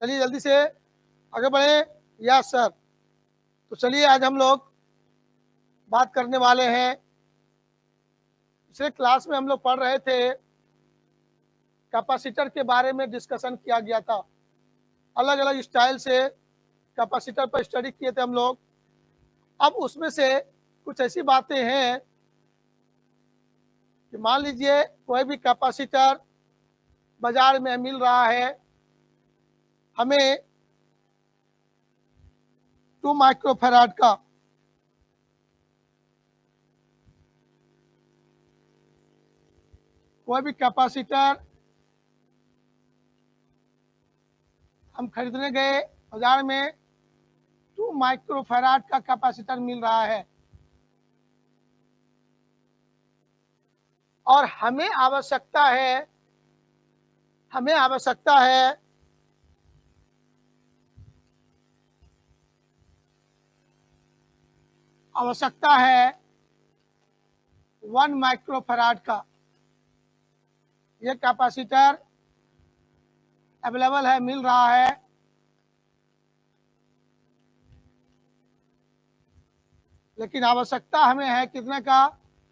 चलिए जल्दी से आगे बढ़े। Yes sir. तो चलिए आज हम लोग बात करने वाले हैं। पिछले क्लास में हम लोग पढ़ रहे थे, कैपेसिटर के बारे में डिस्कशन किया गया था। अलग अलग स्टाइल से कैपेसिटर पर स्टडी किए थे हम लोग। अब उसमें से कुछ ऐसी बातें हैं कि मान लीजिए कोई भी कैपेसिटर बाजार में मिल रहा है, हमें 2 माइक्रोफैराड का, कोई भी कैपेसिटर हम खरीदने गए बाजार में, 2 माइक्रोफैराड का कैपेसिटर मिल रहा है और हमें आवश्यकता है आवश्यकता है 1 माइक्रोफैराड का। ये कैपेसिटर अवेलेबल है, मिल रहा है। लेकिन आवश्यकता हमें है कितने का?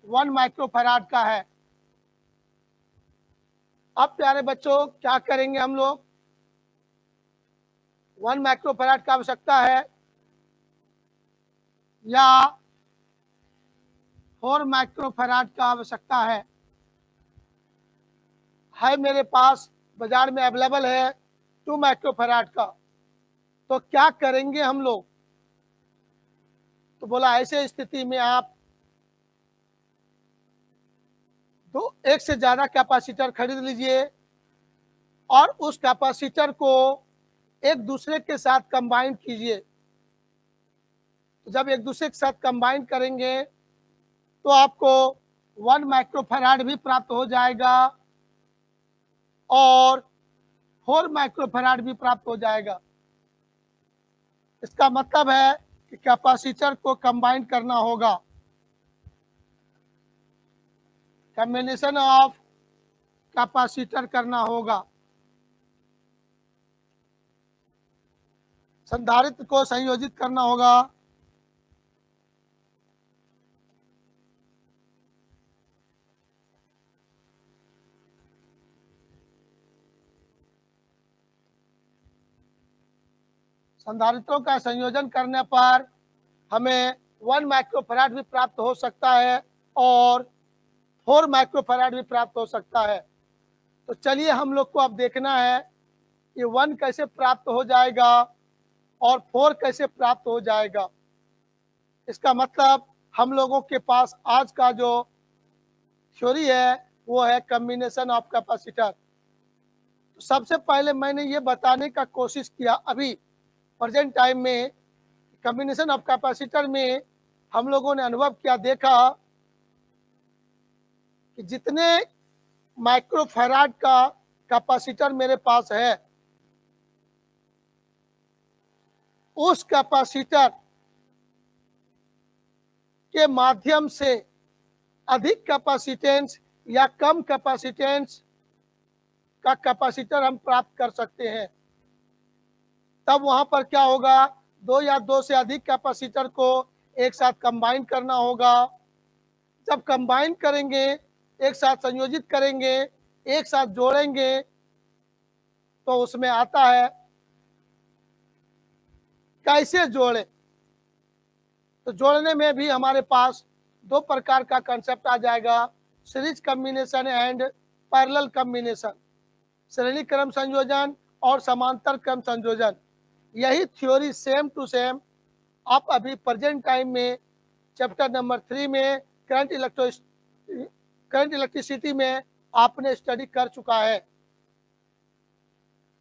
1 माइक्रोफैराड का है। अब प्यारे बच्चों क्या करेंगे हम लोग? 1 माइक्रोफैराड का आवश्यकता है या 4 माइक्रोफैराड का आवश्यकता है मेरे पास बाजार में अवेलेबल है 2 माइक्रोफैराड का। तो क्या करेंगे हम लोग? तो बोला ऐसे स्थिति में आप एक से ज़्यादा कैपेसिटर खरीद लीजिए और उस कैपेसिटर को एक दूसरे के साथ कंबाइन कीजिए। तो जब एक दूसरे के साथ कंबाइन करेंगे तो आपको 1 माइक्रोफैराड भी प्राप्त हो जाएगा और 4 माइक्रोफैराड भी प्राप्त हो जाएगा। इसका मतलब है कि कैपेसिटर को कंबाइन करना होगा। कॉम्बिनेशन ऑफ कैपेसिटर करना होगा। संधारित्र को संयोजित करना होगा। संधारित्रों का संयोजन करने पर हमें 1 माइक्रोफैराड भी प्राप्त हो सकता है और 4 माइक्रोफैराड भी प्राप्त हो सकता है। तो चलिए हम लोग को अब देखना है कि 1 कैसे प्राप्त हो जाएगा और 4 कैसे प्राप्त हो जाएगा। इसका मतलब हम लोगों के पास आज का जो थ्योरी है वो है कॉम्बिनेशन ऑफ कैपेसिटर। तो सबसे पहले मैंने ये बताने का कोशिश किया अभी प्रेजेंट टाइम में, कॉम्बिनेशन ऑफ कैपेसिटर में हम लोगों ने अनुभव किया, देखा कि जितने माइक्रोफैराड का कैपेसिटर मेरे पास है, उस कैपेसिटर के माध्यम से अधिक कैपेसिटेंस या कम कैपेसिटेंस का कैपेसिटर हम प्राप्त कर सकते हैं। तब वहां पर क्या होगा? 2 या 2 से अधिक कैपेसिटर को एक साथ कंबाइन करना होगा। जब कंबाइन करेंगे, एक साथ संयोजित करेंगे, एक साथ जोड़ेंगे, तो उसमें आता है कैसे जोड़े। तो जोड़ने में भी हमारे पास 2 प्रकार का कंसेप्ट आ जाएगा, series combination and parallel combination. श्रेणी क्रम संयोजन और समांतर क्रम संयोजन। यही थ्योरी सेम टू सेम आप अभी प्रेजेंट टाइम में चैप्टर नंबर 3 में करंट इलेक्ट्रिसिटी में आपने स्टडी कर चुका है।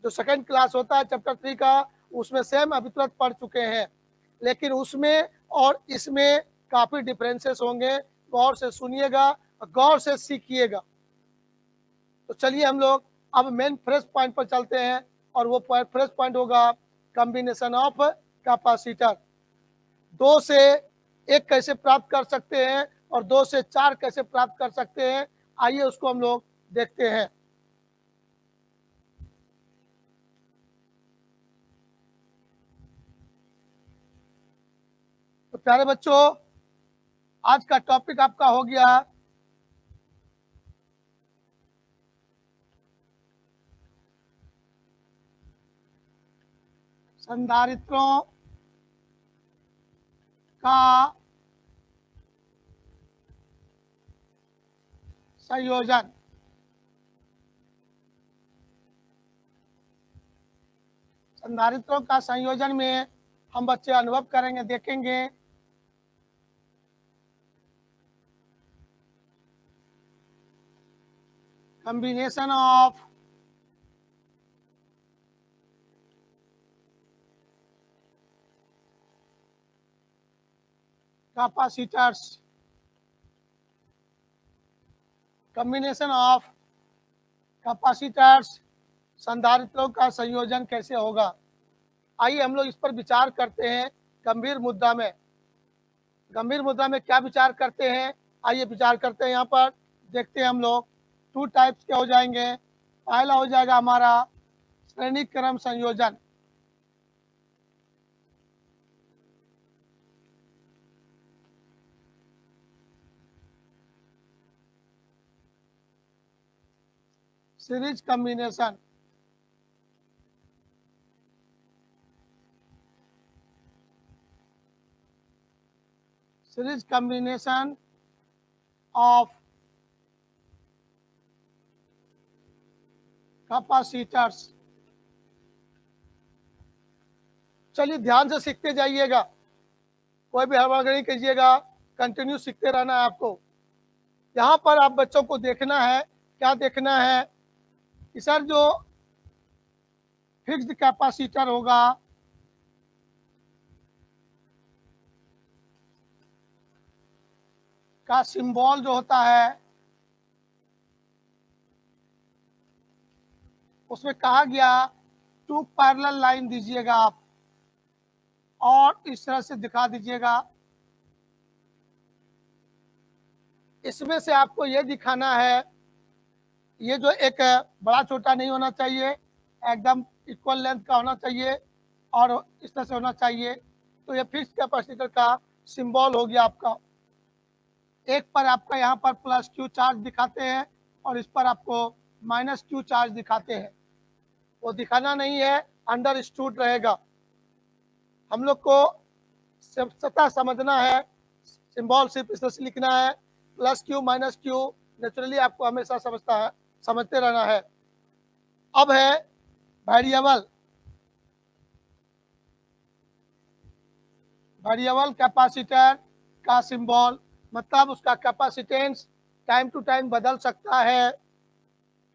जो सेकंड क्लास होता है चैप्टर 3 का, उसमें सेम अभी तुरंत पढ़ चुके हैं, लेकिन उसमें और इसमें काफ़ी डिफरेंसेस होंगे। गौर से सुनिएगा, गौर से सीखिएगा। तो चलिए हम लोग अब मेन फ्रेश पॉइंट पर चलते हैं और वो फ्रेश पॉइंट होगा कॉम्बिनेशन ऑफ कैपेसिटर। 2 से 1 कैसे प्राप्त कर सकते हैं और 2 से 4 कैसे प्राप्त कर सकते हैं, आइए उसको हम लोग देखते हैं। प्यारे बच्चों, आज का टॉपिक आपका हो गया संधारित्रों का संयोजन। संधारित्रों का संयोजन में हम बच्चे अनुभव करेंगे, देखेंगे combination of capacitors, combination of capacitors, संधारित्रों का संयोजन कैसे होगा। आइए हम लोग इस पर विचार करते हैं गंभीर मुद्दा में। गंभीर मुद्दा में क्या विचार करते हैं, आइए विचार करते हैं। यहाँ पर देखते हैं हम लोग 2 टाइप्स के हो जाएंगे। पहला हो जाएगा हमारा श्रेणी क्रम संयोजन। Series combination. Series combination of capacitors. चलिए ध्यान से सीखते जाइएगा, कोई भी हड़बड़ नहीं कीजिएगा, कंटिन्यू सीखते रहना है आपको। यहाँ पर आप बच्चों को देखना है, क्या देखना है कि सर जो फिक्स्ड कैपेसिटर होगा का सिंबल जो होता है उसमें कहा गया 2 पैरेलल लाइन दीजिएगा आप और इस तरह से दिखा दीजिएगा। इसमें से आपको ये दिखाना है, ये जो एक बड़ा छोटा नहीं होना चाहिए, एकदम इक्वल लेंथ का होना चाहिए और इस तरह से होना चाहिए। तो ये फिक्स कैपेसिटर का सिंबल हो गया आपका। एक पर आपका यहाँ पर प्लस क्यू चार्ज दिखाते हैं और इस पर आपको माइनस क्यू चार्ज दिखाते हैं। वो दिखाना नहीं है, अंडरस्टूड रहेगा। हम लोग को सतह समझना है, सिंबल सिर्फ इस तरह से लिखना है, plus Q minus Q naturally आपको हमेशा समझते रहना है। अब है वेरिएबल कैपेसिटर का सिंबल, मतलब उसका कैपेसिटेंस टाइम टू टाइम बदल सकता है।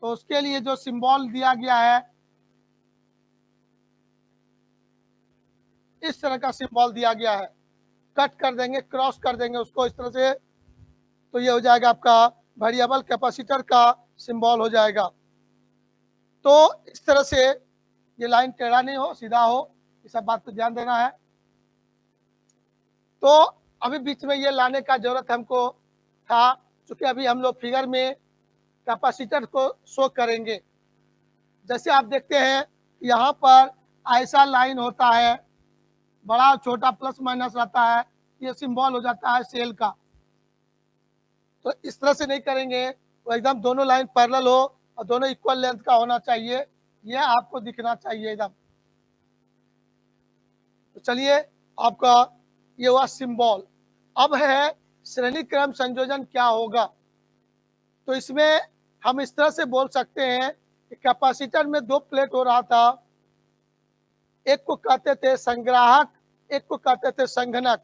तो उसके लिए जो सिंबल दिया गया है, इस तरह का सिंबल दिया गया है। कट कर देंगे, क्रॉस कर देंगे उसको इस तरह से, तो ये हो जाएगा आपका वेरिएबल कैपेसिटर का सिंबल हो जाएगा। तो इस तरह से ये लाइन टेढ़ा नहीं हो, सीधा हो, इस सब बात पर ध्यान देना है। तो अभी बीच में ये लाने का जरूरत हमको था, क्योंकि अभी हम लोग फिगर में कैपेसिटर को शो करेंगे। जैसे आप देखते हैं यहाँ पर ऐसा लाइन होता है, बड़ा छोटा प्लस माइनस रहता है, ये सिंबल हो जाता है सेल का। तो इस तरह से नहीं करेंगे, तो एकदम दोनों लाइन पैरेलल हो और दोनों इक्वल लेंथ का होना चाहिए, ये आपको दिखना चाहिए एकदम। तो चलिए आपका ये हुआ सिंबल। अब है श्रेणी क्रम संयोजन क्या होगा। तो इसमें हम इस तरह से बोल सकते हैं कि कैपेसिटर में 2 प्लेट हो रहा था, एक को कहते थे संग्राहक, एक को कहते थे संघनक।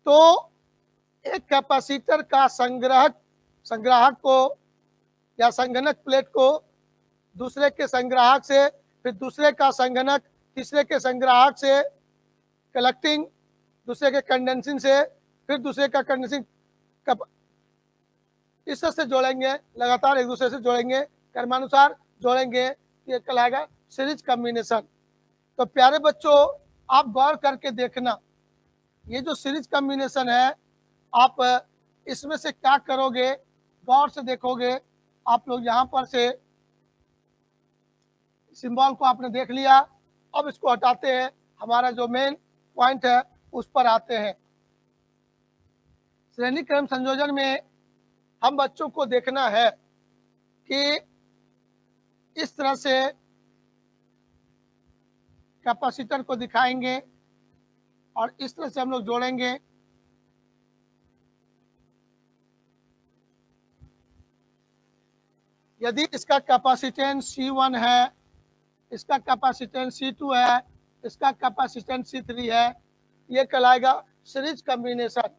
तो एक कैपेसिटर का संग्राहक को या संघनक प्लेट को दूसरे के संग्राहक से, फिर दूसरे का संघनक तीसरे के संग्राहक से, कलेक्टिंग दूसरे के कंडेंसिंग से, फिर दूसरे का कंडेंसिंग, इस तरह से जोड़ेंगे, लगातार एक दूसरे से जोड़ेंगे, क्रमानुसार जोड़ेंगे, ये कहलाएगा सीरीज कॉम्बिनेशन। तो प्यारे बच्चों, आप गौर करके देखना, ये जो सीरीज कॉम्बिनेशन है, आप इसमें से क्या करोगे, गौर से देखोगे। आप लोग यहाँ पर से सिंबल को आपने देख लिया, अब इसको हटाते हैं। हमारा जो मेन पॉइंट है उस पर आते हैं। श्रेणी क्रम संयोजन में हम बच्चों को देखना है कि इस तरह से कैपेसिटर को दिखाएंगे और इस तरह से हम लोग जोड़ेंगे। यदि इसका कैपेसिटेंस C1 है, इसका कैपेसिटेंस C2 है, इसका कैपेसिटेंस C3 है, ये कहलाएगा सीरीज कॉम्बिनेशन।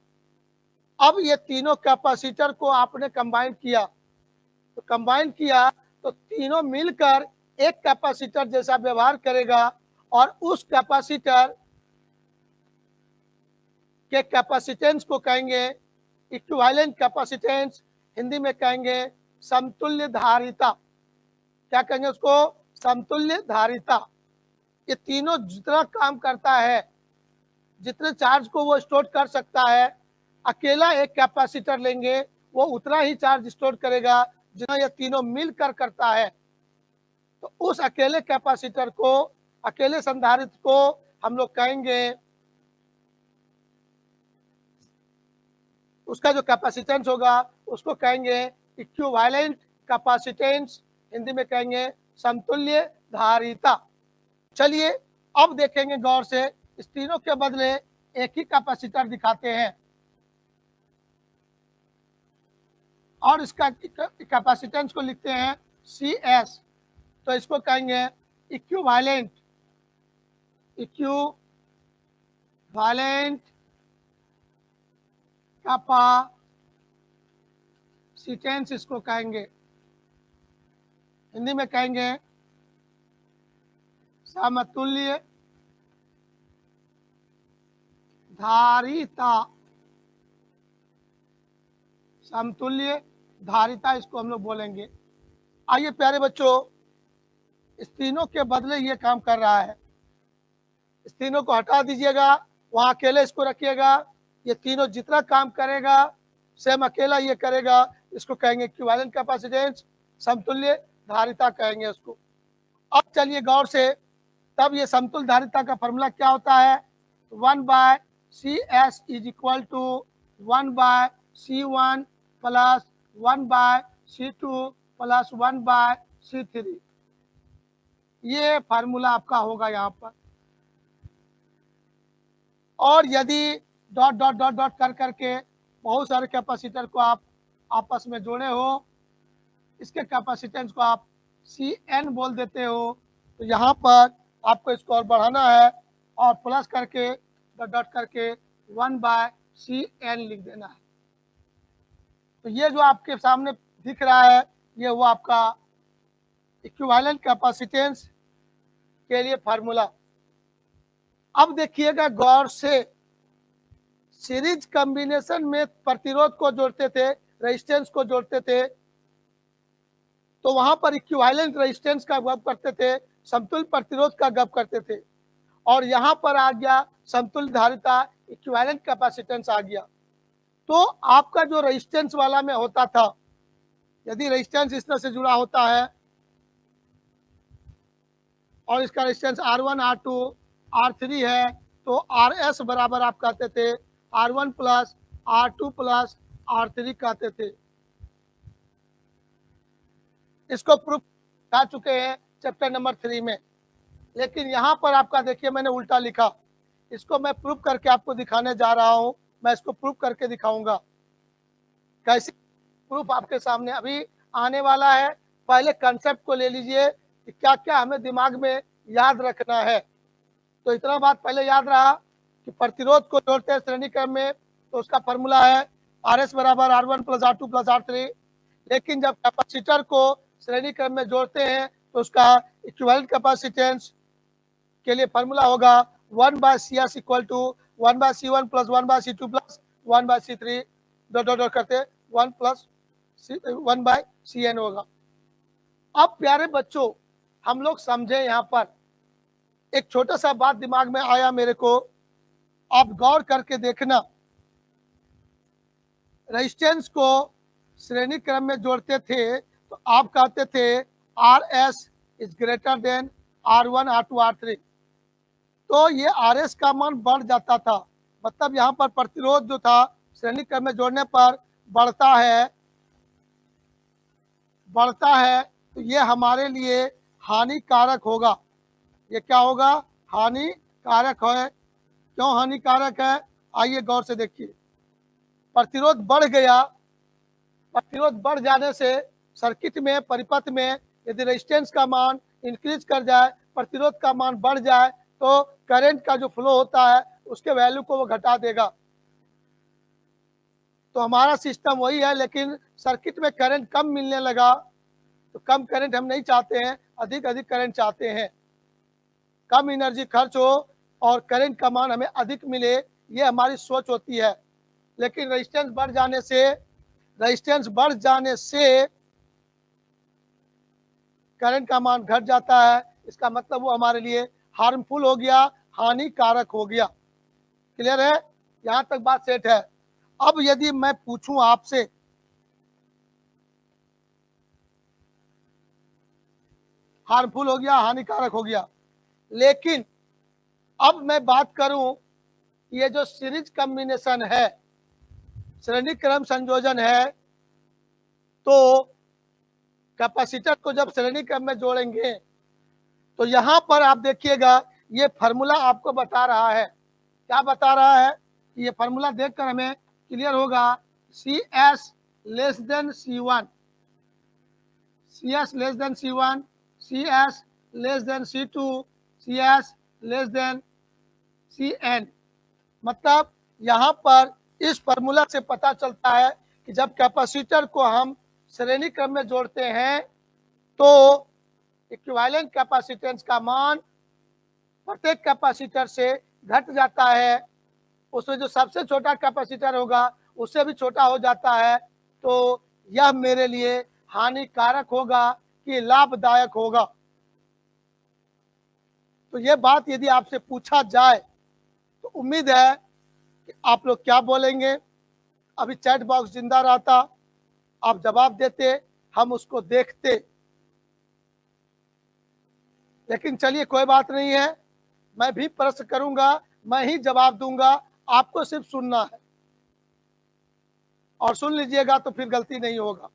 अब ये तीनों कैपेसिटर को आपने कंबाइन किया, तो कंबाइन किया तो तीनों मिलकर एक कैपेसिटर जैसा व्यवहार करेगा और उस कैपेसिटर के कैपेसिटेंस को कहेंगे इक्विवेलेंट कैपेसिटेंस, हिंदी में कहेंगे समतुल्य धारिता। क्या कहेंगे उसको? समतुल्य धारिता। ये तीनों जितना काम करता है, जितने चार्ज को वो स्टोर कर सकता है, अकेला एक कैपेसिटर लेंगे वो उतना ही चार्ज स्टोर करेगा जितना ये तीनों मिलकर करता है। तो उस अकेले कैपेसिटर को, अकेले संधारित्र को हम लोग कहेंगे, उसका जो कैपेसिटेंस होगा उसको कहेंगे इक्विवेलेंट कैपेसिटेंस, हिंदी में कहेंगे समतुल्य धारिता। चलिए अब देखेंगे गौर से, इस तीनों के बदले एक ही कैपेसिटर दिखाते हैं और इसका कैपेसिटेंस को लिखते हैं CS। तो इसको कहेंगे इक्विवेलेंट, इक्विवेलेंट कैपेसिटेंस इसको कहेंगे, हिंदी में कहेंगे समतुल्य धारिता। समतुल्य धारिता इसको हम लोग बोलेंगे। आइए प्यारे बच्चों, इस तीनों के बदले ये काम कर रहा है। इस तीनों को हटा दीजिएगा, वहां अकेले इसको रखिएगा। ये तीनों जितना काम करेगा सेम अकेला ये करेगा, इसको कहेंगे इक्विवेलेंट कैपेसिटेंस, समतुल्य धारिता कहेंगे उसको। अब चलिए गौर से, तब ये समतुल्य धारिता का फॉर्मूला क्या होता है? 1/CS is equal to 1/C1 plus 1/C2 plus 1/C3। ये फार्मूला आपका होगा यहाँ पर। और यदि डॉट डॉट डॉट डॉट कर करके बहुत सारे कैपेसिटर को आप आपस में जोड़े हो, इसके कैपेसिटेंस को आप CN बोल देते हो, तो यहाँ पर आपको इसको और बढ़ाना है और प्लस करके डॉट डॉट करके 1/CN लिख देना है। तो ये जो आपके सामने दिख रहा है ये वो आपका इक्विवेलेंट कैपेसिटेंस के लिए फार्मूला। अब देखिएगा गौर से, सीरीज कॉम्बिनेशन में प्रतिरोध को जोड़ते थे, रेजिस्टेंस को जोड़ते थे, तो वहां पर इक्विवेलेंट रेजिस्टेंस का गप करते थे, समतुल्य प्रतिरोध का गप करते थे। और यहाँ पर आ गया समतुल्य धारिता, इक्विवेलेंट कैपेसिटेंस आ गया। तो आपका जो रेजिस्टेंस वाला में होता था, यदि रेजिस्टेंस इस तरह से जुड़ा होता है और इसका रेजिस्टेंस R1 R2 R3 है, तो RS बराबर आप कहते थे R1 plus R2 plus R3 कहते थे। इसको प्रूफ कर चुके हैं चैप्टर नंबर 3 में, लेकिन यहाँ पर आपका देखिए मैंने उल्टा लिखा। इसको मैं प्रूफ करके आपको दिखाने जा रहा हूँ। मैं इसको प्रूफ करके दिखाऊंगा। कैसे प्रूफ आपके सामने अभी आने वाला है। पहले कंसेप्ट को ले लीजिए कि क्या क्या हमें दिमाग में याद रखना है। तो इतना बात पहले याद रहा कि प्रतिरोध को जोड़ते हैं श्रेणी क्रम में, तो उसका फॉर्मूला है RS बराबर R1 plus R2 plus R3। लेकिन जब कैपेसिटर को श्रेणी क्रम में जोड़ते हैं तो उसका इक्विवेलेंट कैपेसिटेंस के लिए फॉर्मूला होगा 1/CS equal to 1/C1 plus 1/C2 plus 1/C3 dot dot dot करते 1/CN होगा। अब प्यारे बच्चों, हम लोग समझे, यहाँ पर एक छोटा सा बात दिमाग में आया मेरे को, आप गौर करके देखना। रेजिस्टेंस को श्रेणी क्रम में जोड़ते थे तो आप कहते थे RS is greater than R1 R2 R3। तो ये RS का मान बढ़ जाता था, मतलब यहाँ पर प्रतिरोध जो था श्रेणी क्रम में जोड़ने पर बढ़ता है, तो ये हमारे लिए हानिकारक होगा। ये क्या होगा? हानिकारक है। क्यों हानिकारक है? आइए गौर से देखिए। प्रतिरोध बढ़ गया, प्रतिरोध बढ़ जाने से सर्किट में, परिपथ में यदि रेजिस्टेंस का मान इंक्रीज कर जाए, प्रतिरोध का मान बढ़ जाए, तो करंट का जो फ्लो होता है उसके वैल्यू को वो घटा देगा। तो हमारा सिस्टम वही है, लेकिन सर्किट में करंट कम मिलने लगा, तो कम करंट हम नहीं चाहते हैं, अधिक अधिक करंट चाहते हैं। कम एनर्जी खर्च हो और करंट का मान हमें अधिक मिले, ये हमारी सोच होती है। लेकिन रेजिस्टेंस बढ़ जाने से करंट का मान घट जाता है। इसका मतलब वो हमारे लिए हार्मफुल हो गया, हानिकारक हो गया। क्लियर है? यहां तक बात सेट है। अब यदि मैं पूछूं आपसे, हार्मफुल हो गया, हानिकारक हो गया, लेकिन अब मैं बात करूं, ये जो सीरीज कॉम्बिनेशन है, श्रेणी क्रम संयोजन है, तो कैपेसिटर को जब श्रेणी क्रम में जोड़ेंगे तो यहां पर आप देखिएगा, ये फार्मूला आपको बता रहा है। क्या बता रहा है? ये फार्मूला देखकर हमें क्लियर होगा। CS less than C1, CS less than C1, CS less than C2, CS less than Cn। मतलब यहाँ पर इस फार्मूला से पता चलता है कि जब कैपेसिटर को हम श्रेणी क्रम में जोड़ते हैं तो इक्विवेलेंट कैपेसिटेंस का मान प्रत्येक कैपेसिटर से घट जाता है। उसमें जो सबसे छोटा कैपेसिटर होगा उससे भी छोटा हो जाता है। तो यह मेरे लिए हानिकारक होगा कि लाभदायक होगा। तो यह बात यदि आपसे पूछा जाए तो उम्मीद है कि आप लोग क्या बोलेंगे। अभी चैट बॉक्स जिंदा रहता, आप जवाब देते, हम उसको देखते। लेकिन चलिए कोई बात नहीं है, मैं भी प्रश्न करूंगा, मैं ही जवाब दूंगा, आपको सिर्फ सुनना है और सुन लीजिएगा तो फिर गलती नहीं होगा।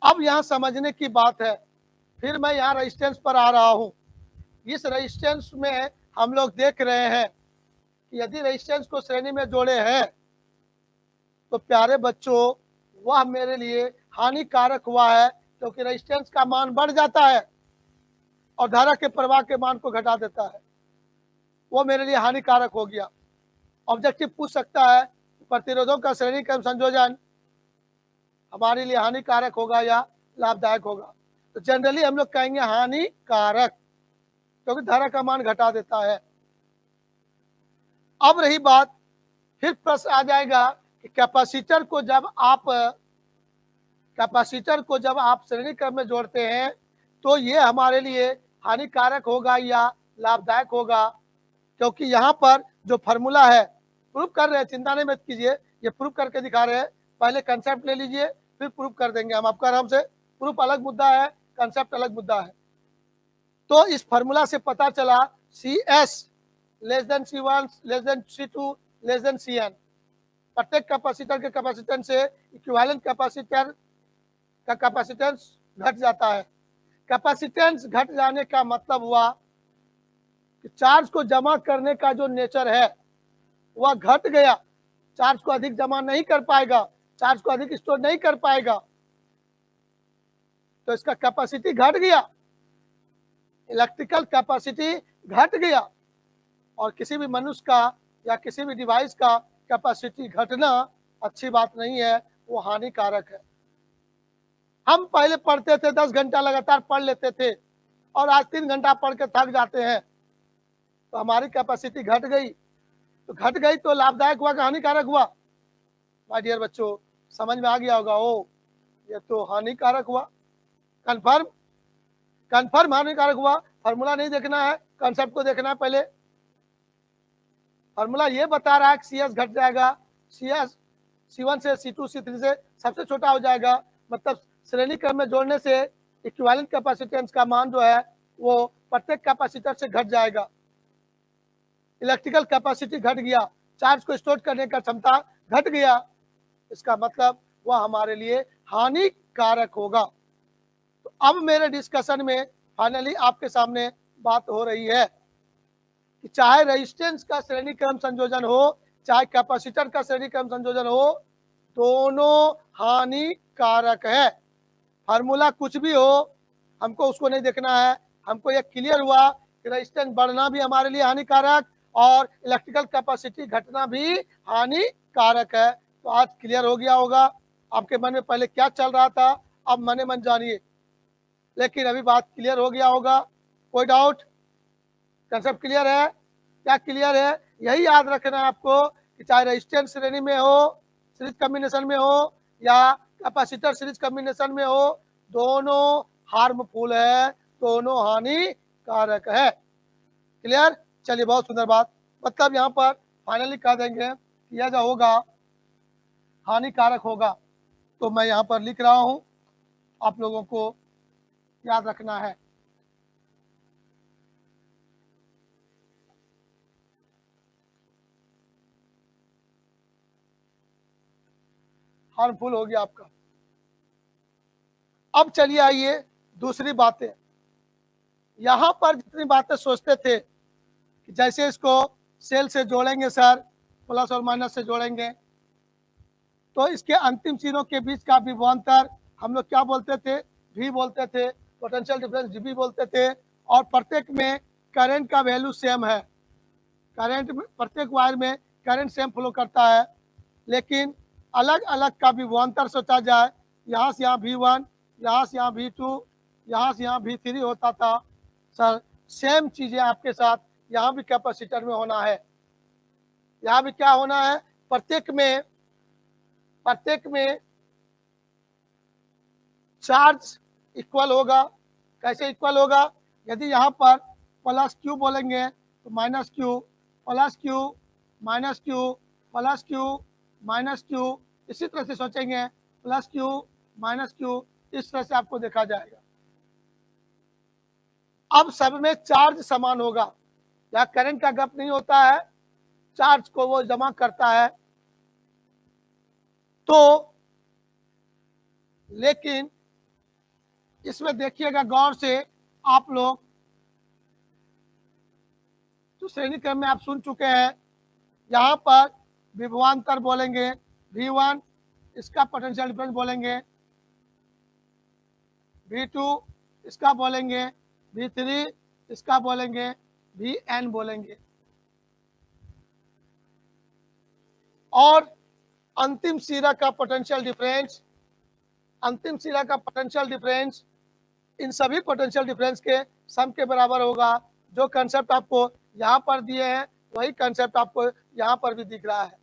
अब यहाँ समझने की बात है, फिर मैं यहाँ रेजिस्टेंस पर आ रहा हूँ। इस रेजिस्टेंस में हम लोग देख रहे हैं कि यदि रेजिस्टेंस को श्रेणी में जोड़े हैं तो प्यारे बच्चों वह मेरे लिए हानिकारक हुआ है, क्योंकि रेजिस्टेंस का मान बढ़ जाता है और धारा के प्रवाह के मान को घटा देता है। वो मेरे लिए हानिकारक हो गया। ऑब्जेक्टिव पूछ सकता है प्रतिरोधों का श्रेणी क्रम संयोजन हमारे लिए हानिकारक होगा या लाभदायक होगा। तो जनरली हम लोग कहेंगे हानिकारक, क्योंकि धारा का मान घटा देता है। अब रही बात, फिर प्रश्न आ जाएगा कि कैपेसिटर को जब आप श्रेणी क्रम में जोड़ते हैं तो ये हमारे लिए हानिकारक होगा या लाभदायक होगा। क्योंकि यहाँ पर जो फार्मूला है, प्रूफ कर रहे हैं, चिंता नहीं मत कीजिए, ये प्रूफ करके दिखा रहे हैं। पहले कंसेप्ट ले लीजिए, फिर प्रूफ कर देंगे हम आपका आराम से। प्रूफ अलग मुद्दा है, कंसेप्ट अलग मुद्दा है। तो इस फार्मूला से पता चला CS less than C1 less than C2 less than Cn। प्रत्येक कैपेसिटर के कैपेसिटेंस से इक्विवेलेंट कैपेसिटर का कैपेसिटेंस घट जाता है। कैपेसिटेंस घट जाने का मतलब हुआ कि चार्ज को जमा करने का जो नेचर है वह घट गया। चार्ज को अधिक जमा नहीं कर पाएगा, चार्ज को अधिक स्टोर नहीं कर पाएगा, तो इसका कैपेसिटी घट गया, इलेक्ट्रिकल कैपेसिटी घट गया। और किसी भी मनुष्य का या किसी भी डिवाइस का कैपेसिटी घटना अच्छी बात नहीं है, वो हानिकारक है। हम पहले पढ़ते थे, 10 घंटा लगातार पढ़ लेते थे, और आज 3 घंटा पढ़ के थक जाते हैं, तो हमारी कैपेसिटी घट गई। तो घट गई तो लाभदायक हुआ कि हानिकारक हुआ? माय डियर बच्चों, समझ में आ गया होगा। ओ, ये तो हानिकारक हुआ। कंफर्म हानिकारक हुआ। फार्मूला नहीं देखना है, कंसेप्ट को देखना है पहले। फार्मूला ये बता रहा है कि CS घट जाएगा, CS C1 से C2 C3 से सबसे छोटा हो जाएगा। मतलब श्रेणी क्रम में जोड़ने से इक्विवेलेंट कैपेसिटेंस का मान जो है वो प्रत्येक कैपेसिटर से घट जाएगा। इलेक्ट्रिकल कैपेसिटी घट गया, चार्ज को स्टोर करने का क्षमता घट गया, इसका मतलब वह हमारे लिए हानिकारक होगा। तो अब मेरे डिस्कशन में फाइनली आपके सामने बात हो रही है कि चाहे रेजिस्टेंस का श्रेणी क्रम संयोजन हो, चाहे कैपेसिटर का श्रेणी क्रम संयोजन हो, दोनों हानिकारक है। फार्मूला कुछ भी हो, हमको उसको नहीं देखना है। हमको ये क्लियर हुआ कि रेजिस्टेंस बढ़ना भी हमारे लिए हानिकारक और इलेक्ट्रिकल कैपेसिटी घटना भी हानिकारक है। तो आज क्लियर हो गया होगा आपके मन में पहले क्या चल रहा था, अब मने मन जानिए, लेकिन अभी बात क्लियर हो गया होगा। कोई डाउट? कंसेप्ट क्लियर है? क्या क्लियर है? यही याद रखना है आपको कि चाहे रेजिस्टेंस श्रेणी में हो, सीरीज कॉम्बिनेशन में हो, या कैपेसिटर सीरीज कॉम्बिनेशन में हो, दोनों हार्मफुल है, दोनों हानिकारक है। क्लियर? चलिए, बहुत सुंदर बात। मतलब यहाँ पर फाइनली कह देंगे कि यह जो होगा हानिकारक होगा। तो मैं यहाँ पर लिख रहा हूँ, आप लोगों को याद रखना है। हार्मफुल हो गया आपका। अब चलिए आइए दूसरी बातें। यहाँ पर जितनी बातें सोचते थे कि जैसे इसको सेल से जोड़ेंगे सर, प्लस और माइनस से जोड़ेंगे, तो इसके अंतिम चीज़ों के बीच का विभवांतर हम लोग क्या बोलते थे? भी बोलते थे। पोटेंशियल डिफरेंस भी बोलते थे। और प्रत्येक में करंट का वैल्यू सेम है। करंट में प्रत्येक वायर में करंट सेम फ्लो करता है, लेकिन अलग अलग का विभवांतर सोचा जाए, यहाँ से यहाँ V1, यहाँ से यहाँ V2, यहाँ से यहाँ V3 होता था। सर सेम चीज़ें आपके साथ यहाँ भी कैपेसिटर में होना है। यहाँ भी क्या होना है? प्रत्येक में चार्ज इक्वल होगा। कैसे इक्वल होगा? यदि यहाँ पर प्लस क्यू बोलेंगे तो minus Q, plus Q, minus Q, plus Q, minus Q, इसी तरह से सोचेंगे प्लस क्यू, माइनस क्यू, इस तरह से आपको देखा जाएगा। अब सब में चार्ज समान होगा, या करंट का गप नहीं होता है, चार्ज को वो जमा करता है। तो लेकिन इसमें देखिएगा गौर से आप लोग, तो श्रेणी क्रम में आप सुन चुके हैं। यहाँ पर विभवांतर बोलेंगे V1, इसका पोटेंशियल डिफरेंस बोलेंगे V2, इसका बोलेंगे V3, इसका बोलेंगे Vn बोलेंगे। और अंतिम सिरा का पोटेंशियल डिफरेंस, अंतिम सिरा का पोटेंशियल डिफरेंस इन सभी पोटेंशियल डिफरेंस के सम के बराबर होगा। जो कंसेप्ट आपको यहाँ पर दिए हैं वही कंसेप्ट आपको यहाँ पर भी दिख रहा है।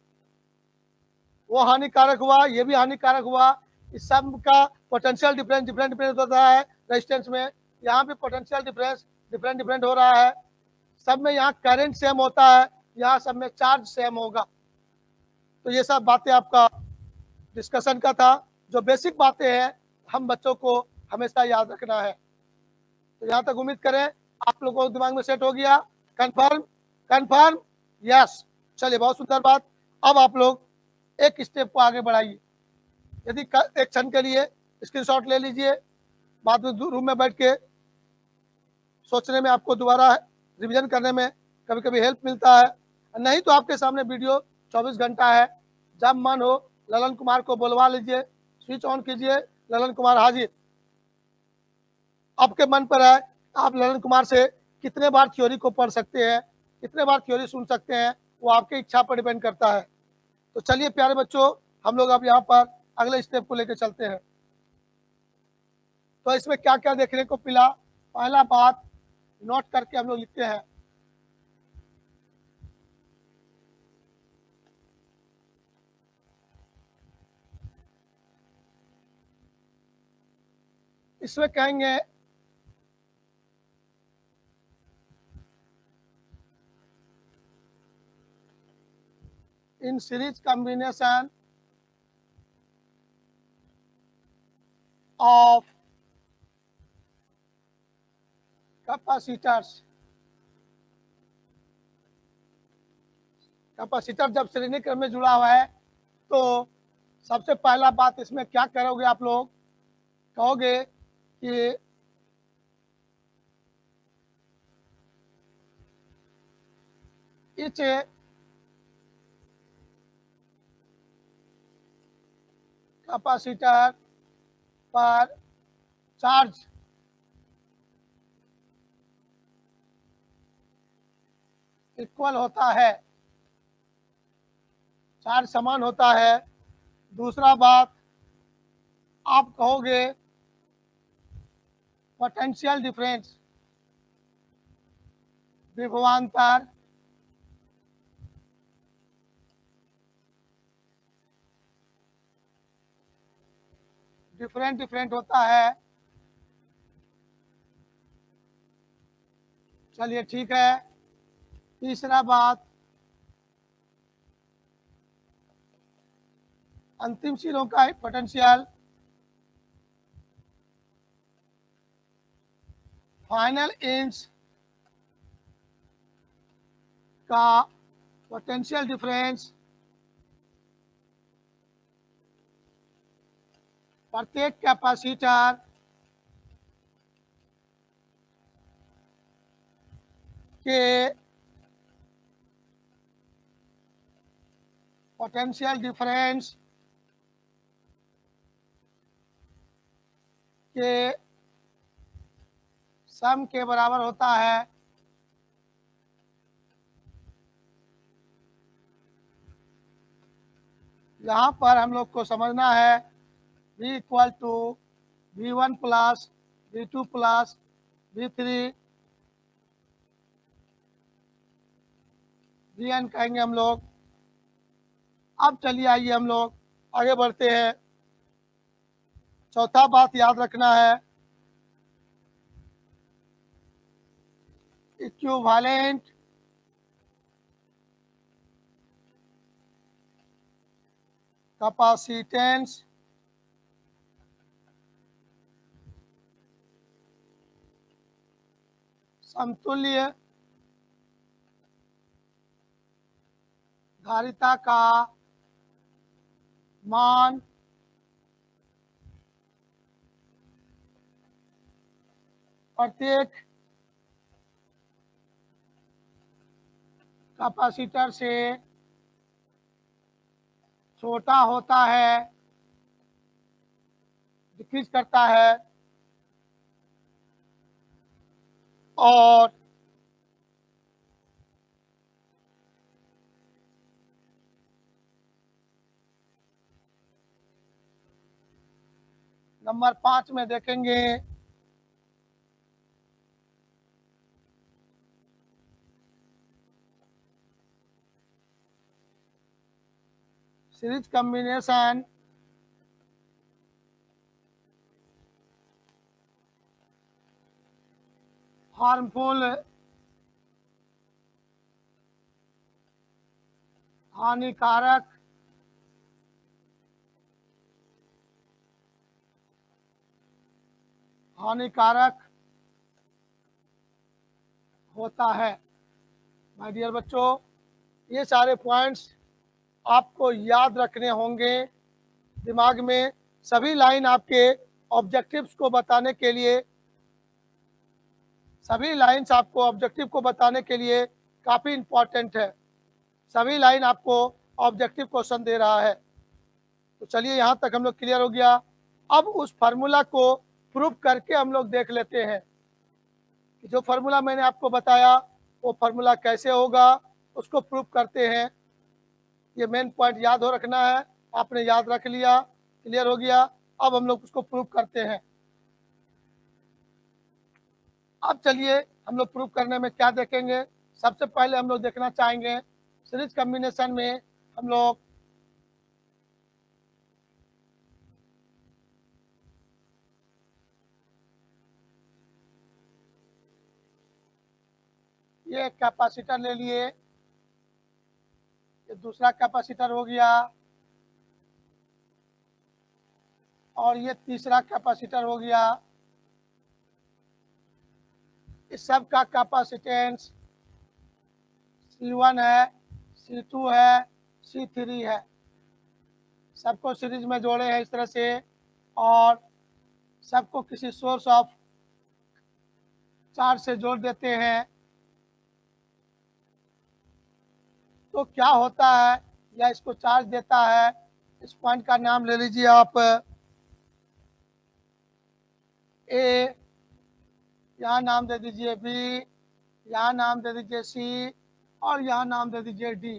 वो हानिकारक हुआ, ये भी हानिकारक हुआ। इस सम का पोटेंशियल डिफरेंस डिफरेंट होता है रेजिस्टेंस में, यहाँ भी पोटेंशियल डिफरेंस डिफरेंट हो रहा है। सब में यहाँ करंट सेम होता है, यहाँ सब में चार्ज सेम होगा। तो ये सब बातें आपका डिस्कशन का था। जो बेसिक बातें हैं हम बच्चों को हमेशा याद रखना है। तो यहाँ तक उम्मीद करें आप लोगों को दिमाग में सेट हो गया। कंफर्म? कंफर्म? यस। चलिए, बहुत सुंदर बात। अब आप लोग एक स्टेप को आगे बढ़ाइए। यदि एक क्षण के लिए स्क्रीनशॉट ले लीजिए, बाद में रूम में बैठ के सोचने में, आपको दोबारा रिवीजन करने में कभी कभी हेल्प मिलता है। नहीं तो आपके सामने वीडियो 24 घंटा है, जब मन हो ललन कुमार को बुलवा लीजिए, स्विच ऑन कीजिए, ललन कुमार हाजिर। आपके मन पर है आप ललन कुमार से कितने बार थ्योरी को पढ़ सकते हैं, कितने बार थ्योरी सुन सकते हैं, वो आपकी इच्छा पर डिपेंड करता है। तो चलिए प्यारे बच्चों, हम लोग अब यहाँ पर अगले स्टेप को लेकर चलते हैं। तो इसमें क्या क्या देखने को मिला, पहला बात नोट करके हम लोग लिखते हैं। इसमें कहेंगे in series combination of capacitors capacitor जब श्रेणी क्रम में जुड़ा हुआ है तो सबसे पहला बात इसमें क्या करोगे आप लोग, कहोगे कि इस कैपेसिटर पर चार्ज इक्वल होता है, चार्ज समान होता है। दूसरा बात आप कहोगे पोटेंशियल डिफरेंस, विभवांतर डिफरेंट होता है। चलिए ठीक है। तीसरा बात, अंतिम सिरों का पोटेंशियल फाइनल एंड्स का पोटेंशियल डिफरेंस प्रत्येक कैपेसिटर के पोटेंशियल डिफरेंस के सम के बराबर होता है। यहाँ पर हम लोग को समझना है V equal to V1 plus V2 plus V3 Vn कहेंगे हम लोग। अब चलिए आइए हम लोग आगे बढ़ते हैं। चौथा बात याद रखना है, इक्विवेलेंट कैपेसिटेंस समतुल्य धारिता का मान प्रत्येक कैपेसिटर से छोटा होता है, डिक्रीज करता है। और नंबर 5 में देखेंगे सीरीज कॉम्बिनेशन हार्मफुल हानिकारक होता है। माय डियर बच्चों, ये सारे पॉइंट्स आपको याद रखने होंगे दिमाग में। सभी लाइन आपके ऑब्जेक्टिव्स को बताने के लिए, सभी लाइन्स आपको ऑब्जेक्टिव को बताने के लिए काफ़ी इम्पॉर्टेंट है। सभी लाइन आपको ऑब्जेक्टिव क्वेश्चन दे रहा है। तो चलिए यहाँ तक हम लोग क्लियर हो गया। अब उस फार्मूला को प्रूव करके हम लोग देख लेते हैं कि जो फार्मूला मैंने आपको बताया वो फार्मूला कैसे होगा, उसको प्रूव करते हैं। ये मेन पॉइंट याद हो रखना है। आपने याद रख लिया, क्लियर हो गया। अब हम लोग उसको प्रूव करते हैं। अब चलिए हम लोग प्रूव करने में क्या देखेंगे। सबसे पहले हम लोग देखना चाहेंगे सीरीज कॉम्बिनेशन में हम लोग ये कैपेसिटर ले लिए, ये दूसरा कैपेसिटर हो गया और ये तीसरा कैपेसिटर हो गया। इस सब का कैपेसिटेंस C1 है, C2 है, C3 है, सबको सीरीज में जोड़े हैं इस तरह से और सबको किसी सोर्स ऑफ चार्ज से जोड़ देते हैं। तो क्या होता है, या इसको चार्ज देता है, इस पॉइंट का नाम ले लीजिए आप ए, यहाँ नाम दे दीजिए बी, यहाँ नाम दे दीजिए सी और यहाँ नाम दे दीजिए डी।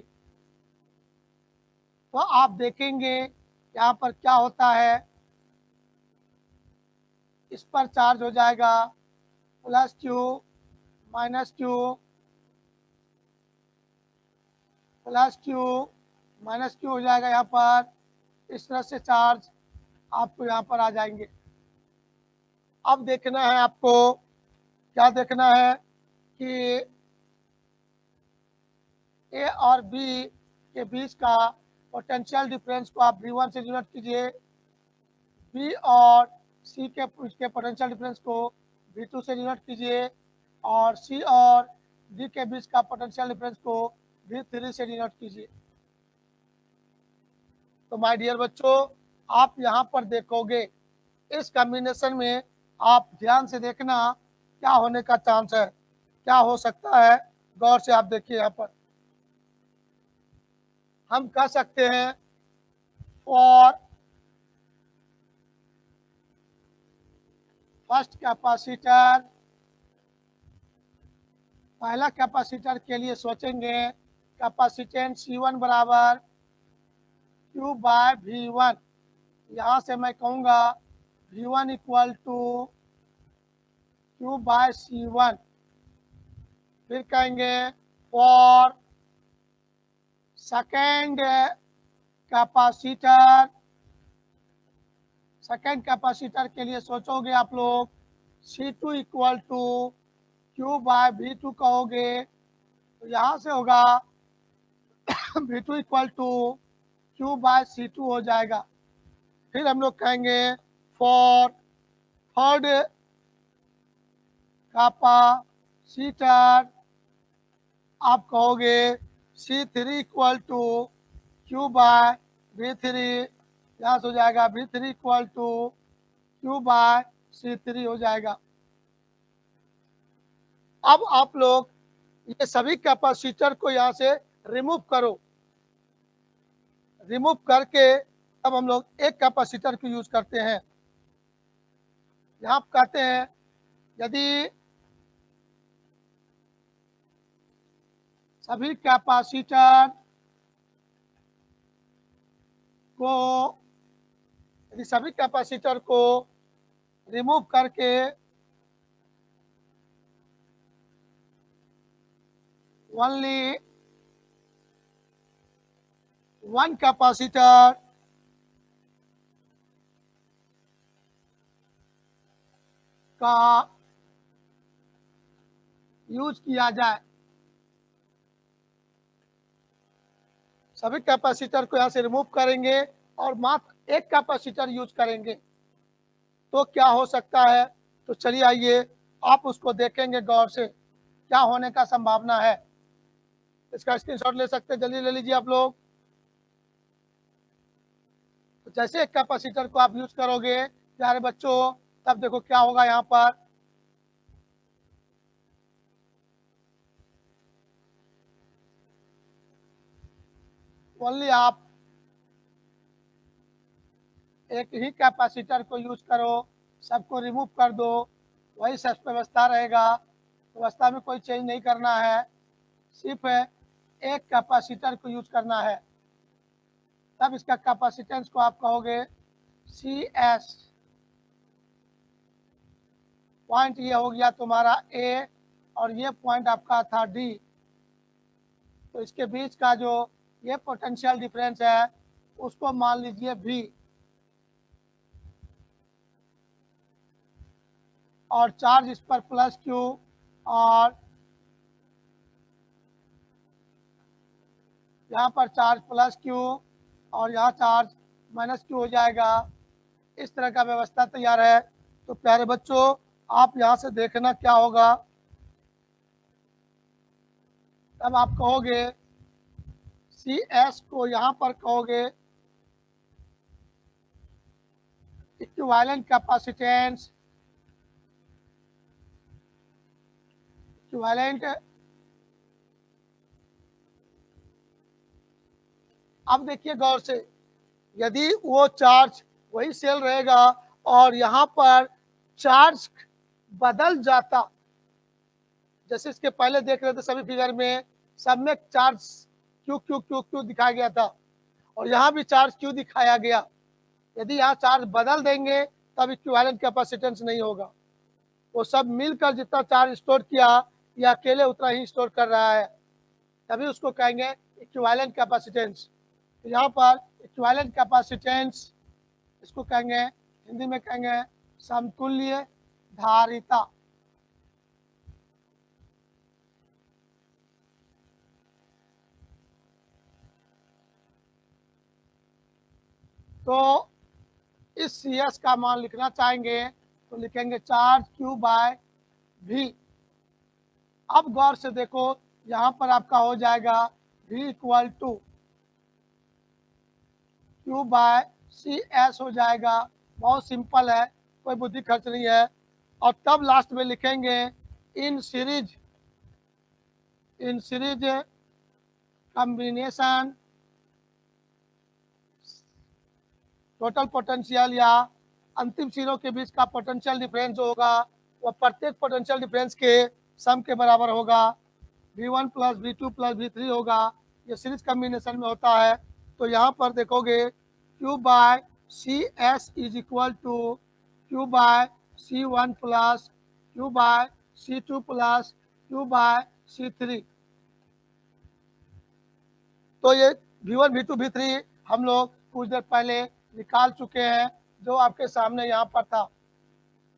तो आप देखेंगे यहाँ पर क्या होता है, इस पर चार्ज हो जाएगा +q -q +q -q हो जाएगा यहाँ पर। इस तरह से चार्ज आपको यहाँ पर आ जाएंगे। अब देखना है आपको, क्या देखना है कि ए और बी के बीच का पोटेंशियल डिफरेंस को आप V1 से डिनोट कीजिए, बी और सी के पोटेंशियल डिफरेंस को V2 से डिनोट कीजिए और सी और डी के बीच का पोटेंशियल डिफरेंस को V3 से डिनोट कीजिए। तो माय डियर बच्चों, आप यहाँ पर देखोगे इस कॉम्बिनेशन में, आप ध्यान से देखना क्या होने का चांस है, क्या हो सकता है, गौर से आप देखिए। यहाँ पर हम कह सकते हैं फॉर फर्स्ट कैपेसिटर, पहला कैपेसिटर के लिए सोचेंगे कैपेसिटेंस C1 बराबर Q/V1। यहाँ से मैं कहूँगा V1 इक्वल टू Q/C1। फिर कहेंगे for second capacitor, second capacitor के लिए सोचोगे आप लोग C2 इक्वल टू Q/V2 कहोगे, तो यहाँ से होगा V2 इक्वल टू Q/C2 हो जाएगा। फिर हम लोग कहेंगे फॉर थर्ड कैपेसिटर, आप कहोगे C3 इक्वल टू Q/V3, यहाँ से हो जाएगा V3 इक्वल टू Q/C3 हो जाएगा। अब आप लोग ये सभी कैपेसिटर को यहाँ से रिमूव करो, रिमूव करके अब हम लोग एक कैपेसिटर को यूज करते हैं। यहाँ कहते हैं यदि सभी कैपेसिटर को, यदि सभी कैपेसिटर को रिमूव करके ओनली वन कैपेसिटर का यूज किया जाए, सभी कैपेसिटर को यहाँ से रिमूव करेंगे और मात्र एक कैपेसिटर यूज करेंगे, तो क्या हो सकता है। तो चलिए आइए आप उसको देखेंगे गौर से, क्या होने का संभावना है। इसका स्क्रीनशॉट ले सकते हैं, जल्दी ले लीजिए आप लोग। तो जैसे एक कैपेसिटर को आप यूज करोगे प्यारे बच्चों, तब देखो क्या होगा। यहाँ पर ओनली आप एक ही कैपेसिटर को यूज करो, सबको रिमूव कर दो, वही सब व्यवस्था रहेगा। व्यवस्था में कोई चेंज नहीं करना है, सिर्फ एक कैपेसिटर को यूज करना है। तब इसका कैपेसिटेंस को आप कहोगे CS। पॉइंट ये हो गया तुम्हारा A और ये पॉइंट आपका था D। तो इसके बीच का जो ये पोटेंशियल डिफरेंस है उसको मान लीजिए V, और चार्ज इस पर +Q और यहाँ पर चार्ज +Q और यहाँ चार्ज -Q हो जाएगा। इस तरह का व्यवस्था तैयार है। तो प्यारे बच्चों, आप यहाँ से देखना क्या होगा। तब आप कहोगे सी एस को यहाँ पर कहोगे इक्विवेलेंट कैपेसिटेंस, इक्विवेलेंट। अब देखिए गौर से, यदि वो चार्ज वही सेल रहेगा और यहाँ पर चार्ज बदल जाता, जैसे इसके पहले देख रहे थे सभी फिगर में, सब में charge Q Q Q Q दिखाया गया था और यहाँ भी चार्ज क्यू दिखाया गया। यदि यहाँ चार्ज बदल देंगे तब इक्विवेलेंट कैपेसिटेंस नहीं होगा। वो सब मिलकर जितना चार्ज स्टोर किया या अकेले उतना ही स्टोर कर रहा है, तभी उसको कहेंगे इक्विवेलेंट कैपेसिटेंस। तो यहाँ पर इक्विवेलेंट कैपेसिटेंस, इसको कहेंगे हिंदी में कहेंगे समतुल्य धारिता। तो इस सी एस का मान लिखना चाहेंगे तो लिखेंगे चार्ज क्यू बाय भी। अब गौर से देखो, यहाँ पर आपका हो जाएगा v equal to Q by C S हो जाएगा। बहुत सिंपल है, कोई बुद्धि खर्च नहीं है। और तब लास्ट में लिखेंगे in series combination total potential या अंतिम सिरों के बीच का पोटेंशियल डिफरेंस जो होगा वह प्रत्येक पोटेंशियल डिफरेंस के सम के बराबर होगा। V1 plus V2 plus V3 होगा। ये सीरीज कॉम्बिनेशन में होता है। तो यहाँ पर देखोगे Q by C S is equal to Q by C1 plus Q by C2 plus Q by C3। तो ये V1 V2 V3 हम लोग कुछ देर पहले निकाल चुके हैं, जो आपके सामने यहाँ पर था।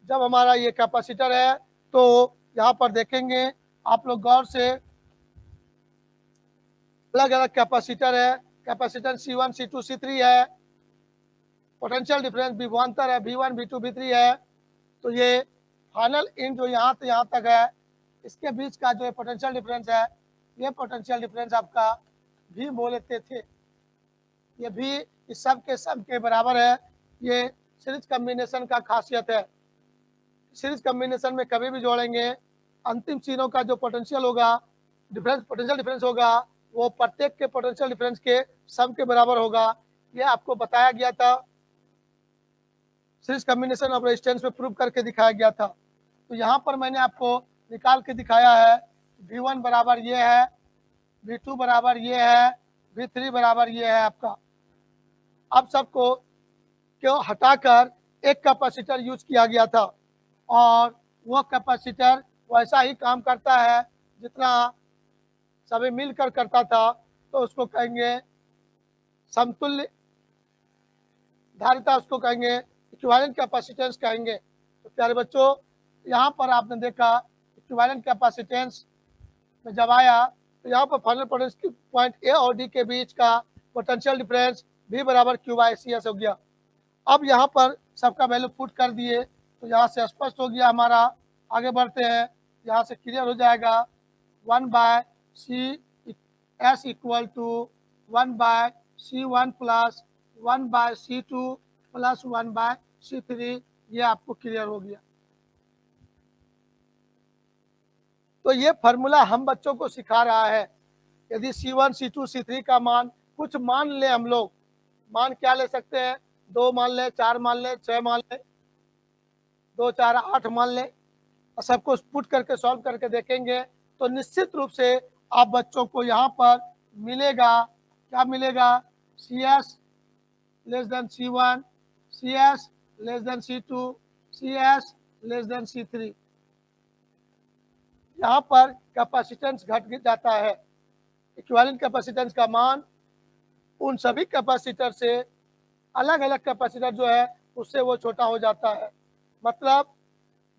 जब हमारा ये कैपेसिटर है तो यहाँ पर देखेंगे आप लोग गौर से, अलग अलग कैपेसिटर है। कैपेसिटर C1 C2 C3 है, पोटेंशियल डिफरेंस विभवांतर है V1 V2 V3 है। तो ये फाइनल इन जो यहाँ से यहाँ तक है, इसके बीच का जो पोटेंशियल डिफरेंस है, ये पोटेंशियल डिफरेंस आपका भी बोल लेते थे। ये भी इस सब के बराबर है। ये सीरीज कॉम्बिनेशन का खासियत है। सीरीज कॉम्बिनेशन में कभी भी जोड़ेंगे, अंतिम तीनों का जो पोटेंशियल होगा, पोटेंशियल डिफरेंस होगा, वो प्रत्येक के पोटेंशियल डिफरेंस के सम के बराबर होगा। ये आपको बताया गया था, सीरीज कॉम्बिनेशन ऑफ रेजिस्टेंस में प्रूव करके दिखाया गया था। तो यहाँ पर मैंने आपको निकाल के दिखाया है। V1 बराबर ये है, V2 बराबर ये है, V3 बराबर ये है आपका। अब सबको क्यों हटाकर एक कैपेसिटर यूज किया गया था और वो कैपेसिटर वैसा ही काम करता है जितना सभी मिलकर करता था। तो उसको कहेंगे समतुल्य धारिता, उसको कहेंगे इक्विवेलेंट कैपेसिटेंस कहेंगे। तो प्यारे बच्चों, यहाँ पर आपने देखा इक्विवेलेंट कैपेसिटेंस में जब आया तो यहाँ पर फाइनल पोटेंशियल पॉइंट ए और डी के बीच का पोटेंशियल डिफरेंस V बराबर Q बाय सी एस हो गया। अब यहाँ पर सबका वैल्यू पुट कर दिए तो यहाँ से स्पष्ट हो गया हमारा। आगे बढ़ते हैं, यहाँ से क्लियर हो जाएगा 1 by C S equal to 1 by C1 plus 1 by C2 plus 1 by C3। ये आपको क्लियर हो गया। तो ये फार्मूला हम बच्चों को सिखा रहा है। यदि C1 C2 C3 का मान कुछ मान ले, हम लोग मान क्या ले सकते हैं, 2 मान ले, 4 मान ले, 6 मान ले, 2 4 8 मान ले, और सबको पुट करके सॉल्व करके देखेंगे तो निश्चित रूप से आप बच्चों को यहाँ पर मिलेगा, क्या मिलेगा, CS less than C1, CS less than C2, CS less than C3। यहाँ पर कैपेसिटेंस घट जाता है। इक्विवेलेंट कैपेसिटेंस का मान उन सभी कैपेसिटर से अलग अलग कैपेसिटर जो है उससे वो छोटा हो जाता है। मतलब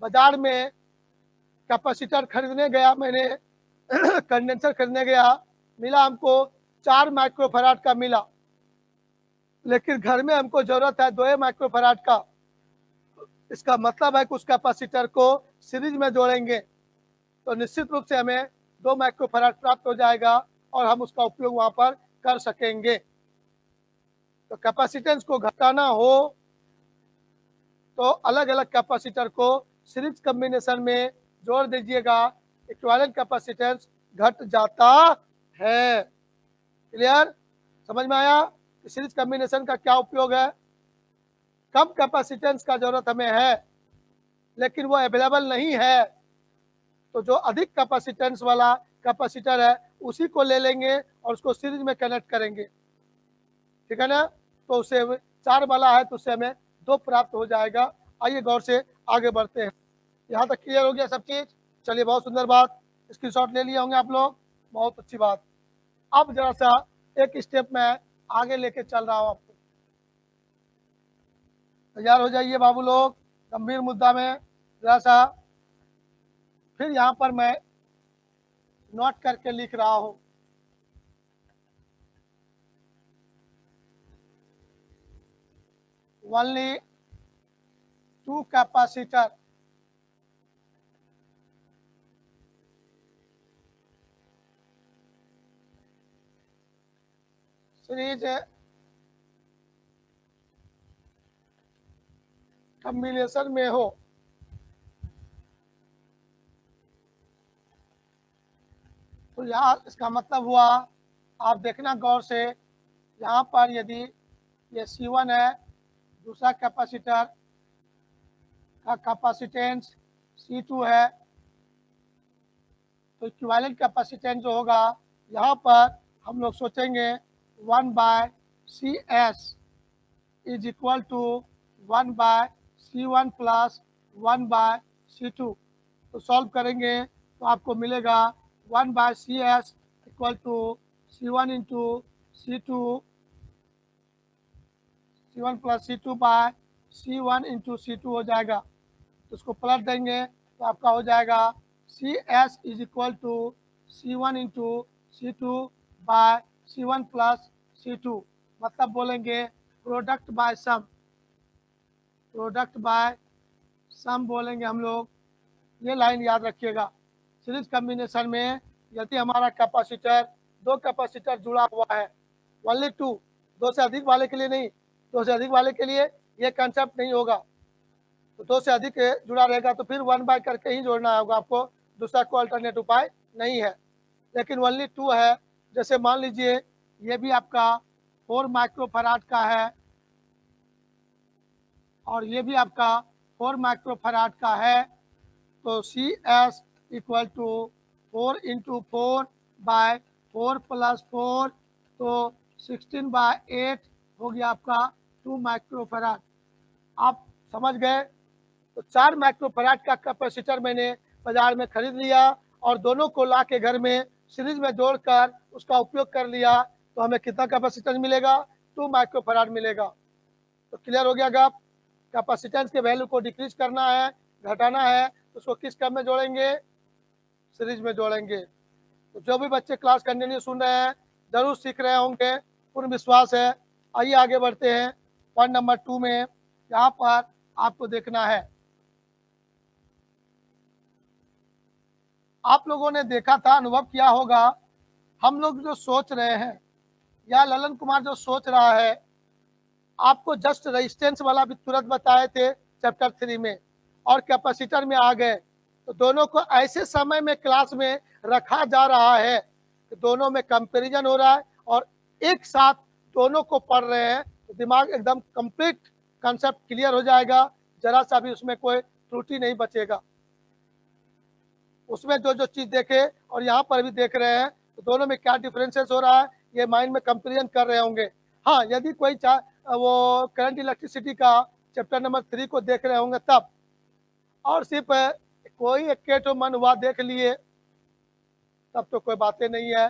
बाजार में कैपेसिटर खरीदने गया मैंने कंडेंसर खरीदने गया, मिला हमको 4 माइक्रोफैराड का मिला, लेकिन घर में हमको जरूरत है 2 माइक्रोफैराड का। इसका मतलब है कि उस कैपेसिटर को सीरीज में जोड़ेंगे तो निश्चित रूप से हमें 2 माइक्रोफैराड प्राप्त हो जाएगा और हम उसका उपयोग वहाँ पर कर सकेंगे। तो कैपेसिटेंस को घटाना हो तो अलग अलग कैपेसिटर को सीरीज कॉम्बिनेशन में जोड़ दीजिएगा, इक्विवेलेंट कैपेसिटेंस घट जाता है। क्लियर? समझ में आया कि सीरीज कॉम्बिनेशन का क्या उपयोग है? कम कैपेसिटेंस का जरूरत हमें है लेकिन वो अवेलेबल नहीं है, तो जो अधिक कैपेसिटेंस वाला कैपेसिटर है उसी को ले लेंगे और उसको सीरीज में कनेक्ट करेंगे। ठीक है ना? तो उससे 4 वाला है तो उससे हमें 2 प्राप्त हो जाएगा। आइए गौर से आगे बढ़ते हैं। यहाँ तक क्लियर हो गया सब चीज? चलिए, बहुत सुंदर बात, स्क्रीनशॉट ले लिए होंगे आप लोग, बहुत अच्छी बात। अब जरा सा एक स्टेप में आगे लेके चल रहा हूँ आपको। तैयार हो जाइए बाबू लोग, गंभीर मुद्दा में जरा सा फिर यहाँ पर मैं नोट करके लिख रहा हूँ। ओनली 2 कैपेसिटर सीरीज कॉम्बिनेशन में हो तो यहाँ इसका मतलब हुआ, आप देखना गौर से, यहाँ पर यदि ये C1 है, दूसरा कैपेसिटर का कैपेसिटेंस C2 है, तो इक्विवेलेंट कैपेसिटेंस जो होगा यहाँ पर हम लोग सोचेंगे 1/CS is equal to 1/C1 plus 1/C2। तो सॉल्व करेंगे तो आपको मिलेगा 1/CS equal to C1 into C2, C1 plus C2 by C1 into C2 हो जाएगा। तो उसको पलट देंगे तो आपका हो जाएगा CS is equal to C1 into C2 by C1 plus C2। मतलब बोलेंगे product by sum, product by sum बोलेंगे हम लोग। ये लाइन याद रखिएगा। सीरीज कॉम्बिनेशन में यदि हमारा कैपेसिटर 2 कैपेसिटर जुड़ा हुआ है, ओनली 2, 2 से अधिक वाले के लिए नहीं, 2 से अधिक वाले के लिए ये कंसेप्ट नहीं होगा। तो 2 से अधिक जुड़ा रहेगा तो फिर 1 बाय करके ही जोड़ना होगा आपको, दूसरा कोई अल्टरनेट उपाय नहीं है। लेकिन ओनली 2 है, जैसे मान लीजिए ये भी आपका 4 माइक्रोफैराड का है और ये भी आपका 4 माइक्रोफैराड का है, तो CS equal to 4 into 4 by 4 plus 4, तो 16/8 हो गया आपका 2 माइक्रोफैराड। आप समझ गए? तो 4 माइक्रोफैराड का कैपेसिटर मैंने बाजार में खरीद लिया और दोनों को ला के घर में सीरीज में जोड़कर उसका उपयोग कर लिया, तो हमें कितना कैपेसिटेंस मिलेगा? 2 माइक्रोफैराड मिलेगा। तो क्लियर हो गया गप? कैपेसिटेंस के वैल्यू को डिक्रीज करना है, घटाना है, तो उसको किस क्रम में जोड़ेंगे? सीरीज में जोड़ेंगे। तो जो भी बच्चे क्लास कंटिन्यू सुन रहे हैं जरूर सीख रहे होंगे, पूर्ण विश्वास है। आइए आगे बढ़ते हैं। पॉइंट नंबर 2 में यहाँ पर आपको देखना है, आप लोगों ने देखा था, अनुभव किया होगा, हम लोग जो सोच रहे हैं या ललन कुमार जो सोच रहा है, आपको जस्ट रेजिस्टेंस वाला भी तुरंत बताए थे चैप्टर 3 में और कैपेसिटर में आ गए। तो दोनों को ऐसे समय में क्लास में रखा जा रहा है कि दोनों में कंपैरिजन हो रहा है और एक साथ दोनों को पढ़ रहे हैं, तो दिमाग एकदम कंप्लीट कंसेप्ट क्लियर हो जाएगा, जरा सा भी उसमें कोई त्रुटि नहीं बचेगा। उसमें जो जो चीज़ देखे और यहाँ पर भी देख रहे हैं, तो दोनों में क्या डिफरेंसेस हो रहा है ये माइंड में कंपेरिजन कर रहे होंगे। हाँ, यदि कोई वो करंट इलेक्ट्रिसिटी का चैप्टर नंबर 3 को देख रहे होंगे तब, और सिर्फ कोई एक मन हुआ देख लिए तब तो कोई बातें नहीं है।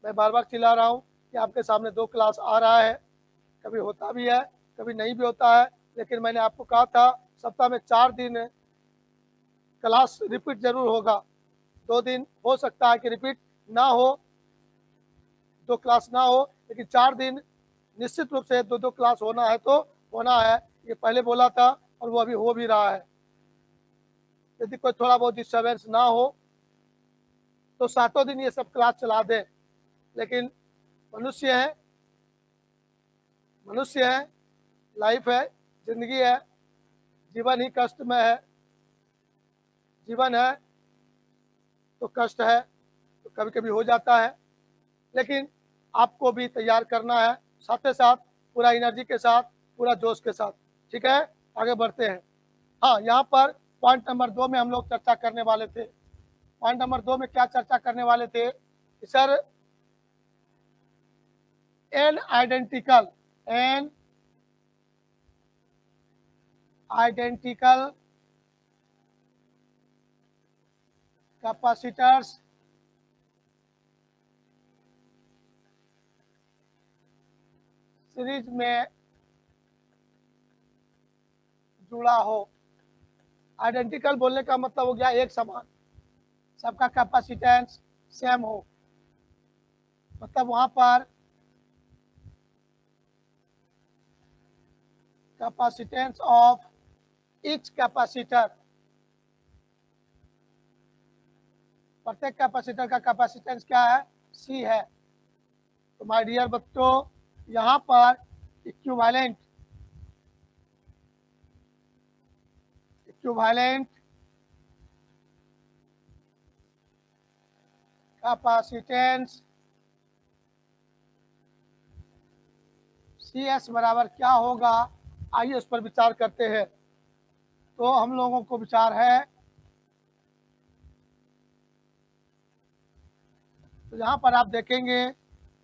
मैं बार बार चिल्ला रहा हूँ कि आपके सामने 2 क्लास आ रहा है, कभी होता भी है कभी नहीं भी होता है, लेकिन मैंने आपको कहा था सप्ताह में 4 दिन क्लास रिपीट जरूर होगा। 2 दिन हो सकता है कि रिपीट ना हो, 2 क्लास ना हो, लेकिन 4 दिन निश्चित रूप से 2-2 क्लास होना है तो होना है। ये पहले बोला था और वो अभी हो भी रहा है। यदि कोई थोड़ा बहुत डिस्टर्बेंस ना हो तो 7 दिन ये सब क्लास चला दें, लेकिन मनुष्य है, मनुष्य है, लाइफ है, जिंदगी है, जीवन ही कष्ट में है, जीवन है तो कष्ट है, तो कभी कभी हो जाता है, लेकिन आपको भी तैयार करना है, साथ के साथ पूरा एनर्जी के साथ, पूरा जोश के साथ। ठीक है, आगे बढ़ते हैं। हाँ, यहाँ पर पॉइंट नंबर 2 में हम लोग चर्चा करने वाले थे। पॉइंट नंबर 2 में क्या चर्चा करने वाले थे कि sir N identical capacitors series में जुड़ा हो। आइडेंटिकल बोलने का मतलब हो गया एक समान, सबका कैपेसिटेंस सेम हो, मतलब वहां पर कैपेसिटेंस ऑफ ईच कैपेसिटर, प्रत्येक कैपेसिटर का कैपेसिटेंस क्या है, सी है। तो माय डियर बच्चों, यहाँ पर इक्विवेलेंट कैपेसिटेंस सी एस बराबर क्या होगा, आइए उस पर विचार करते हैं। तो हम लोगों को विचार है, तो यहाँ पर आप देखेंगे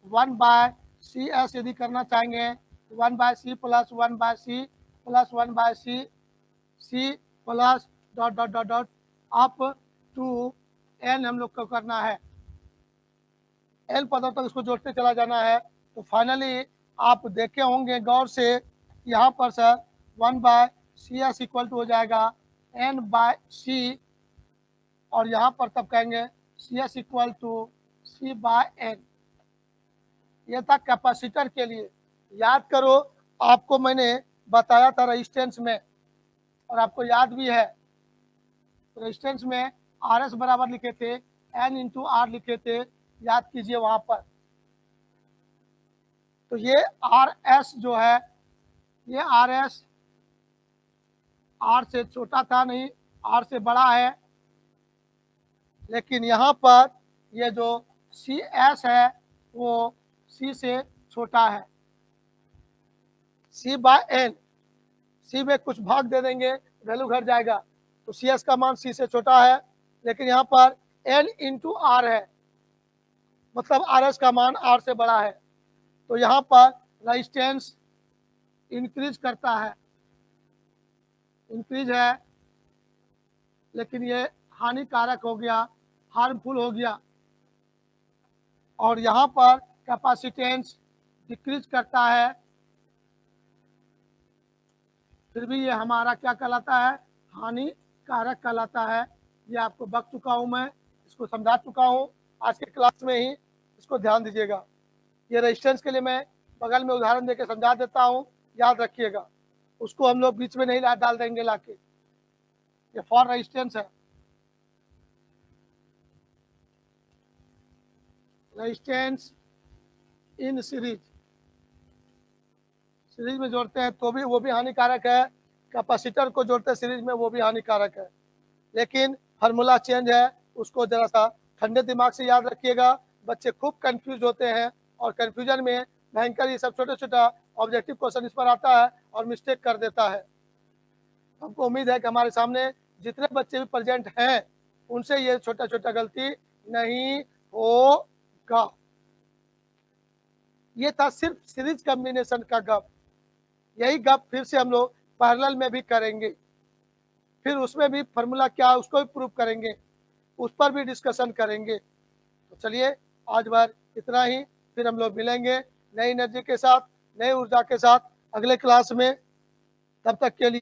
1/CS यदि करना चाहेंगे 1/C plus 1/C plus 1/C C plus dot dot dot dot up to N हम लोग को करना है, N पदों तक इसको जोड़ते चला जाना है। तो फाइनली आप देखे होंगे गौर से, यहाँ पर सर 1/CS इक्वल टू हो जाएगा N/C, और यहाँ पर तब कहेंगे CS इक्वल टू C/N। ये था कैपेसिटर के लिए। याद करो, आपको मैंने बताया था रेजिस्टेंस में, और आपको याद भी है, रेजिस्टेंस में RS बराबर लिखे थे, N इंटू R लिखे थे, याद कीजिए वहां पर। तो ये RS जो है, ये RS R से छोटा था नहीं, R से बड़ा है, लेकिन यहाँ पर ये जो CS है वो C से छोटा है। C/N, C में कुछ भाग दे देंगे, वैल्यू घट जाएगा, तो CS का मान C से छोटा है, लेकिन यहाँ पर N इंटू R है, मतलब RS का मान R से बड़ा है। तो यहाँ पर रेजिस्टेंस इंक्रीज करता है, इंक्रीज है, लेकिन ये हानिकारक हो गया, हार्मफुल हो गया। और यहाँ पर कैपेसिटेंस डिक्रीज करता है, फिर भी ये हमारा क्या कहलाता है, हानिकारक कहलाता है। ये आपको बता चुका हूँ मैं, इसको समझा चुका हूँ आज के क्लास में ही, इसको ध्यान दीजिएगा। ये रेजिस्टेंस के लिए मैं बगल में उदाहरण देकर समझा देता हूँ, याद रखिएगा, उसको हम लोग बीच में नहीं डाल देंगे लाके। ये फॉर रेजिस्टेंस है, रेजिस्टेंस इन सीरीज, सीरीज में जोड़ते हैं तो भी वो भी हानिकारक है, कैपेसिटर को जोड़ते हैं सीरीज में वो भी हानिकारक है, लेकिन फार्मूला चेंज है, उसको जरा सा ठंडे दिमाग से याद रखिएगा। बच्चे खूब कंफ्यूज होते हैं, और कंफ्यूजन में भयंकर ये सब छोटा छोटा ऑब्जेक्टिव क्वेश्चन इस पर आता है और मिस्टेक कर देता है। हमको उम्मीद है कि हमारे सामने जितने बच्चे भी प्रेजेंट हैं उनसे ये छोटा छोटा गलती नहीं होगा। ये था सिर्फ सीरीज कॉम्बिनेशन का गप, यही गप फिर से हम लोग पैरेलल में भी करेंगे, फिर उसमें भी फार्मूला क्या है उसको भी प्रूव करेंगे, उस पर भी डिस्कशन करेंगे। तो चलिए आज बार इतना ही, फिर हम लोग मिलेंगे नई एनर्जी के साथ, नई ऊर्जा के साथ अगले क्लास में। तब तक के लिए